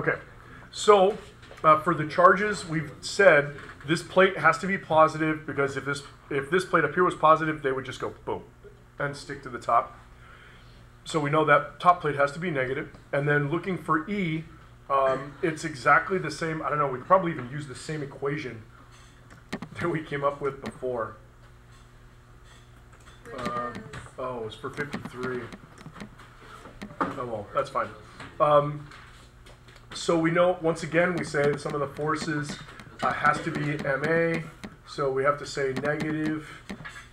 Okay, so for the charges, we've said this plate has to be positive because if this plate up here was positive, they would just go boom and stick to the top. So we know that top plate has to be negative. And then looking for E, it's exactly the same. I don't know, we could probably even use the same equation that we came up with before. Oh, it's for 53. Oh, well, that's fine. So we know, once again, we say some of the forces has to be MA. So we have to say negative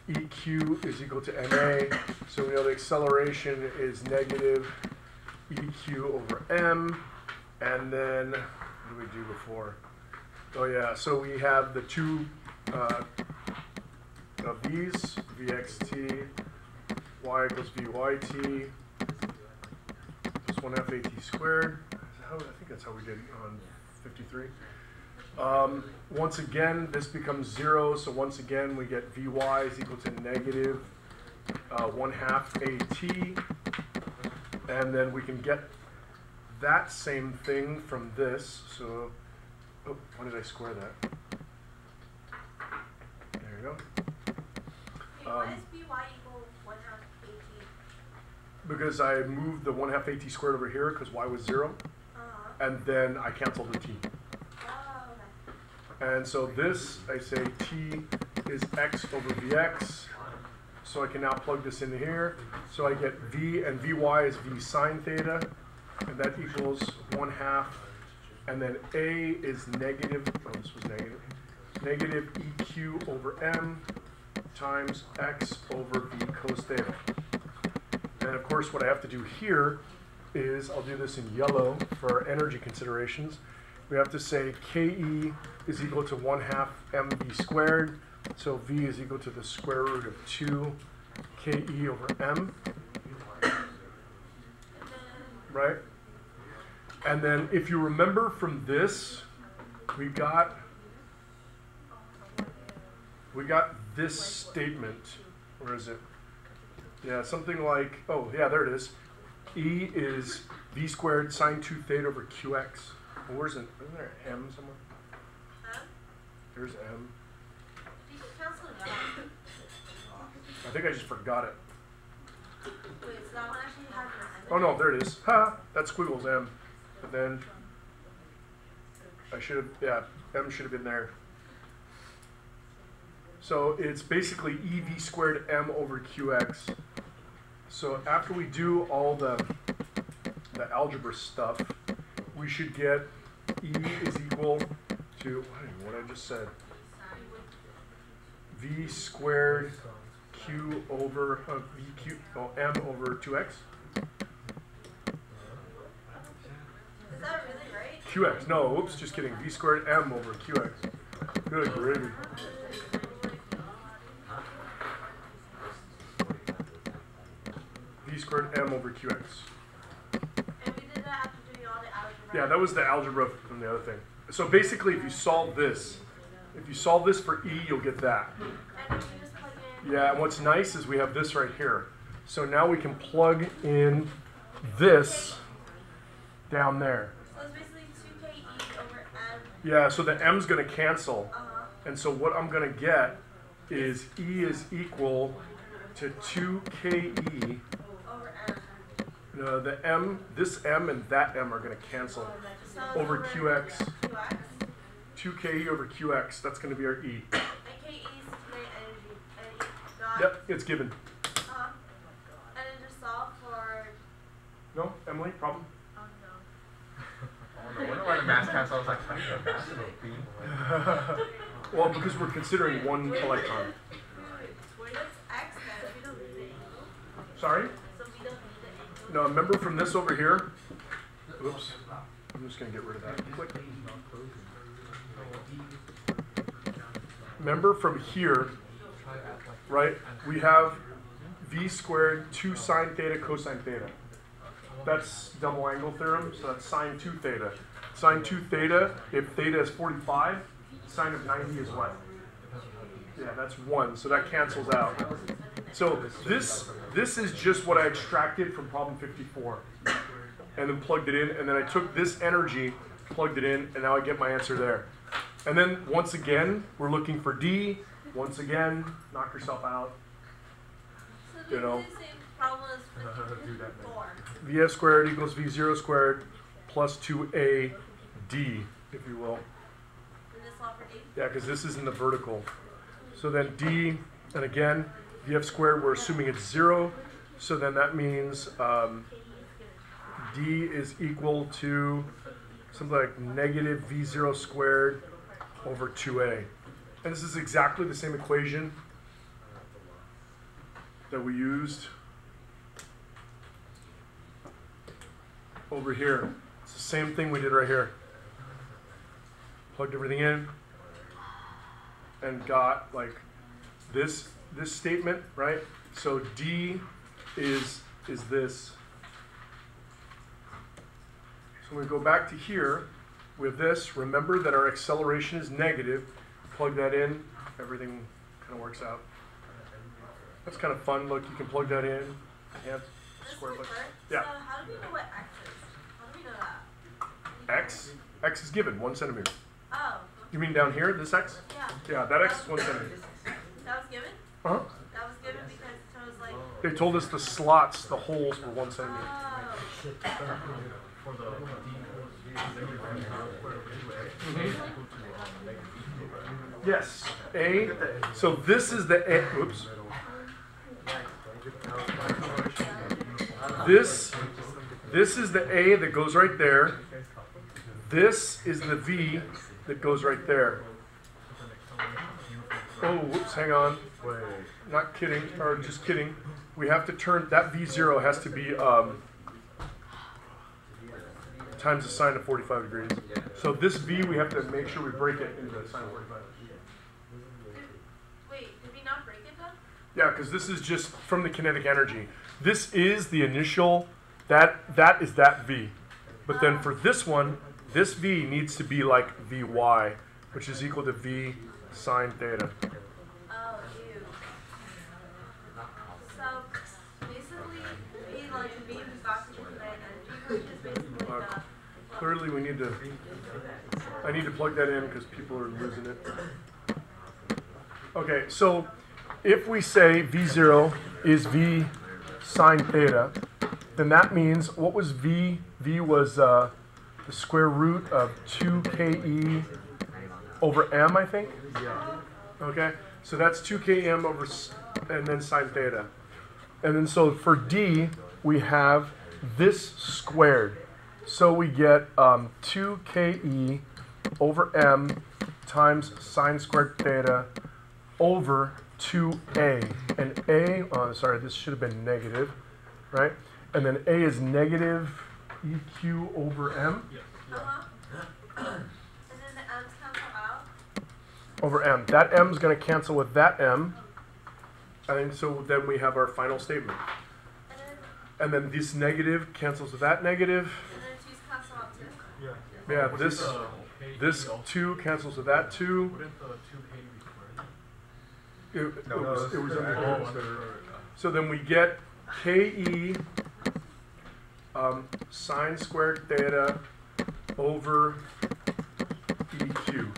EQ is equal to MA. So we know the acceleration is negative EQ over M. And then, what did we do before? Oh yeah, so we have the two of these, Vxt, y equals Vyt, plus 1/2 AT squared. I think that's how we did it on 53. Once again, this becomes 0, so once again we get Vy is equal to negative 1/2 AT, and then we can get that same thing from this. So, oh, why did I square that? There you go. Why does Vy equal 1/2 AT? Because I moved the 1/2 AT squared over here because y was 0, and then I canceled the t. And so this, I say t is x over vx. So I can now plug this into here. So I get v, and vy is v sine theta, and that equals 1/2. And then a is negative, oh, this was negative, negative eq over m times x over v cos theta. And of course, what I have to do here is, I'll do this in yellow for our energy considerations. We have to say Ke is equal to 1/2 mv squared. So V is equal to the square root of 2 Ke over m. Right? And then if you remember from this, we got this statement. Where is it? Yeah, something like, oh yeah, there it is. E is V squared sine 2 theta over Qx. Well, where's it? Isn't there M somewhere? M? There's M. You can cancel it out. I think I just forgot it. Wait, so that one actually has an M? Oh no, there it is. Ha! That squiggle's M. But then I should have, yeah, M should have been there. So it's basically EV squared M over QX. So after we do all the algebra stuff, we should get E is equal to, what I just said, V squared Q over M over 2X. Is that really right? QX, no, oops, just kidding. V squared M over QX. Good gravy. V squared M over QX. And we did that after doing all the algebra. Yeah, that was the algebra from the other thing. So basically, if you solve this for E, you'll get that. And we just plug in. Yeah, and what's nice is we have this right here. So now we can plug in this down there. So it's basically 2KE over M. Yeah, so the M's going to cancel. Uh-huh. And so what I'm going to get is E is equal to 2KE. Over M. The M, this M and that M are going to cancel So over QX. QX. 2KE over QX, that's going to be our E. And KE is kinetic energy. And E not. Yep, it's given. Uh-huh. And then just solve for. No, Emily, problem? Oh no. Oh, no wonder why the mass cancel. I was like, how do you get a mass of a beam? Well, because we're considering one electron. Where does X then? We don't need the angle. Sorry? So we don't need the angle. No, remember from this over here? Oops. I'm just going to get rid of that. Click. Remember from here, right? We have V squared 2 sine theta cosine theta. That's double angle theorem, so that's sine 2 theta. Sine 2 theta, if theta is 45, sine of 90 is what? Yeah, that's 1, so that cancels out. So this is just what I extracted from problem 54. and then plugged it in, and then I took this energy, plugged it in, and now I get my answer there. And then once again, we're looking for D. Once again, knock yourself out. So You this know. is the same problem as with 4. Vf squared equals V0 squared plus 2AD, if you will. And this law for D? Yeah, because this is in the vertical. So then D, and again, Vf squared, we're assuming it's 0. So then that means D is equal to something like negative V0 squared over 2A. And this is exactly the same equation that we used over here. It's the same thing we did right here. Plugged everything in and got like this statement, right? So D is this. So when we go back to here with this, remember that our acceleration is negative. Plug that in, everything kind of works out. That's kind of fun. Look, you can plug that in. Yeah, This square is bucket. first. Yeah. So how do we know what X is? How do we know that? X is given, 1 centimeter. Oh, You mean down here, this X? yeah. Yeah, that X is 1 centimeter. That was given? Uh-huh. That was given because so it was like, They told us the slots, the holes were 1 centimeter. oh. For the Yes, A. So this is the A. Oops. This is the A that goes right there. This is the V that goes right there. Oh, whoops, hang on. Not kidding, or just kidding. We have to turn, that V0 has to be times the sine of 45 degrees. So this V, we have to make sure we break it into the sine of 45. Wait, did we not break it though? Yeah, because this is just from the kinetic energy. This is the initial, that is that V. But then for this one, this V needs to be like Vy, which is equal to V sine theta. Oh, ew. So basically, we like beam back to the energy, which is basically the. Clearly we need to, I need to plug that in because people are losing it. Okay, so if we say V0 is V sine theta, then that means, what was V? V was the square root of 2ke over m, I think? Okay, so that's 2km over, and then sine theta. And then so for D, we have this squared. So we get 2ke over m times sine squared theta over 2a. And a, oh, sorry, this should have been negative, right? And then a is negative eq over m And then the m's cancel out. over m. That m is going to cancel with that m. And so then we have our final statement. And then And then this negative cancels with that negative. and then two's cancel out too. Yeah, this 2 cancels with that 2. Wouldn't the 2k be squared? It was under here. So then we get ke sine squared theta over eq. And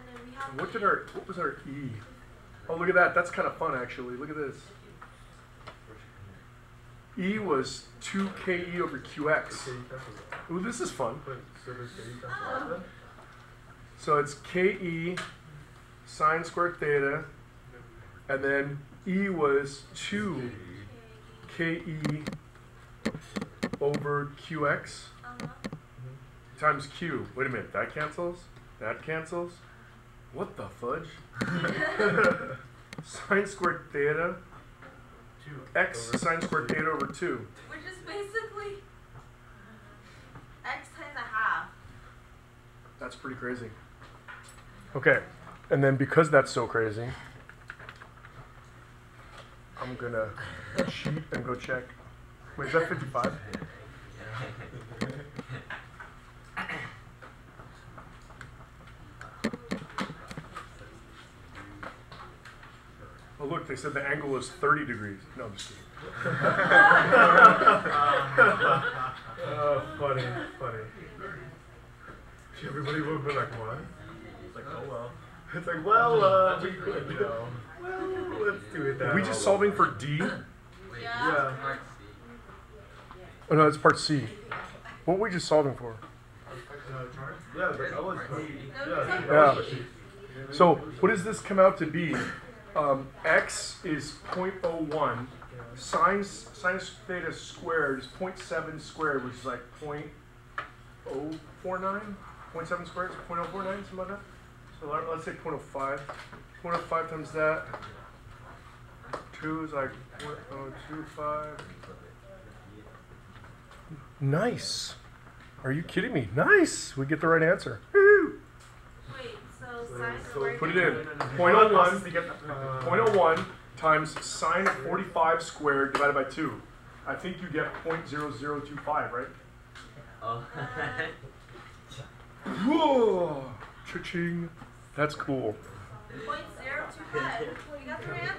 then we have. What was our e? Oh, look at that. That's kind of fun, actually. Look at this. E was 2ke over qx. Ooh, this is fun. So it's ke sine squared theta, and then e was 2 ke over qx times q. Wait a minute, that cancels? That cancels? What the fudge? Sine squared theta, x sine squared theta over 2. Which is basically x times a half. That's pretty crazy. Okay, and then because that's so crazy, I'm gonna cheat and go check. Wait, is that 55? Oh look, they said the angle was 30 degrees. No, I'm just kidding. Oh, funny, funny. Everybody would be like, what? It's like, oh well. It's like, well, we could, you know. Well, let's do it that. Are we just solving for D? Yeah. Oh no, it's part C. What were we just solving for? Yeah, but I was. Yeah. So what does this come out to be? X is 0.01. Sinus theta squared is 0.7 squared, which is like 0.049. 0.7 squared is 0.049, something like that. So let's say 0.05. 0.05 times that. 2 is like 0.025. Nice. Are you kidding me? Nice. We get the right answer. Woo. Wait, so sine squared. Put it in. 0.01. 0.01 times sine 45 squared divided by 2. I think you get 0.0025, right? Oh. Whoa! Cha-ching. That's cool. 0.025. We got the right answer.